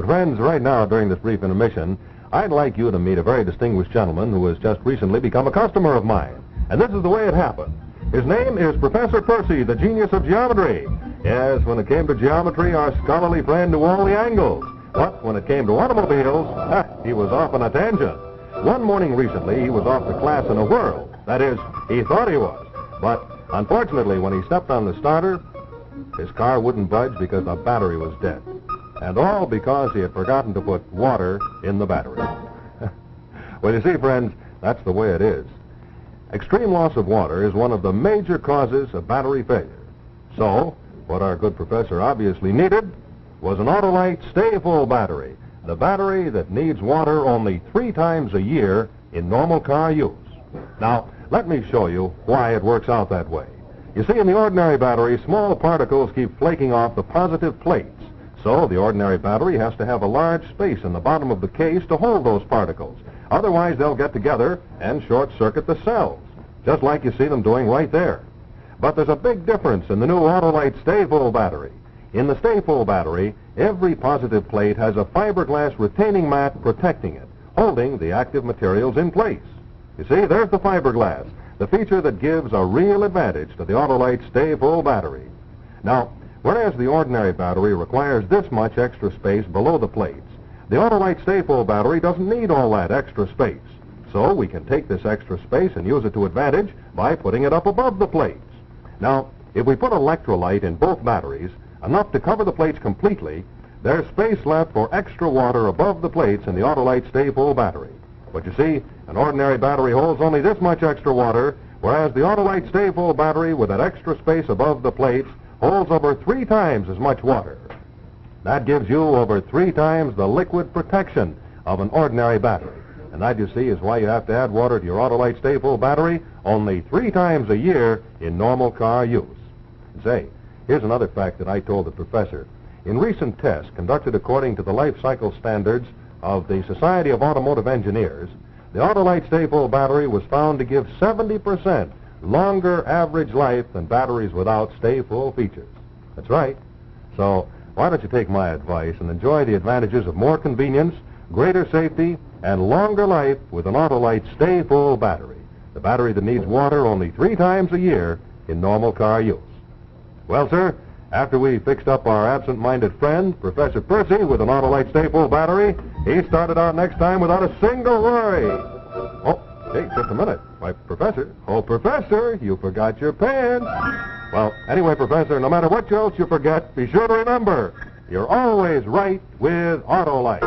But friends, right now, during this brief intermission, I'd like you to meet a very distinguished gentleman who has just recently become a customer of mine. And this is the way it happened. His name is Professor Percy, the genius of geometry. Yes, when it came to geometry, our scholarly friend knew all the angles. But when it came to automobiles, he was off on a tangent. One morning recently, he was off to class in a whirl. That is, he thought he was. But unfortunately, when he stepped on the starter, his car wouldn't budge because the battery was dead. And all because he had forgotten to put water in the battery. Well, you see, friends, that's the way it is. Extreme loss of water is one of the major causes of battery failure. So, what our good professor obviously needed was an Autolite Stay-Full battery, the battery that needs water only 3 times a year in normal car use. Now, let me show you why it works out that way. You see, in the ordinary battery, small particles keep flaking off the positive plates. So the ordinary battery has to have a large space in the bottom of the case to hold those particles. Otherwise, they'll get together and short-circuit the cells, just like you see them doing right there. But there's a big difference in the new Autolite Stay-Full battery. In the Stay-Full battery, every positive plate has a fiberglass retaining mat protecting it, holding the active materials in place. You see, there's the fiberglass, the feature that gives a real advantage to the Autolite Stay-Full battery. Now, whereas the ordinary battery requires this much extra space below the plates, the Autolite Stay-Full battery doesn't need all that extra space. So we can take this extra space and use it to advantage by putting it up above the plates. Now, if we put electrolyte in both batteries, enough to cover the plates completely, there's space left for extra water above the plates in the Autolite Stay-Full battery. But you see, an ordinary battery holds only this much extra water, whereas the Autolite Stay-Full battery with that extra space above the plates holds over 3 times as much water. That gives you over 3 times the liquid protection of an ordinary battery. And that, you see, is why you have to add water to your Autolite Stay-Full battery only 3 times a year in normal car use. And say, here's another fact that I told the professor. In recent tests conducted according to the life cycle standards of the Society of Automotive Engineers, the Autolite Stay-Full battery was found to give 70% longer average life than batteries without Stay-Full features. That's right. So why don't you take my advice and enjoy the advantages of more convenience, greater safety, and longer life with an Autolite Stay-Full battery, the battery that needs water only 3 times a year in normal car use. Well, sir, after we fixed up our absent-minded friend, Professor Percy, with an Autolite Stay-Full battery, he started out next time without a single worry. Oh, hey, just a minute. Why, Professor. Oh, Professor, you forgot your pen. Well, anyway, Professor, no matter what else you forget, be sure to remember, you're always right with Autolite.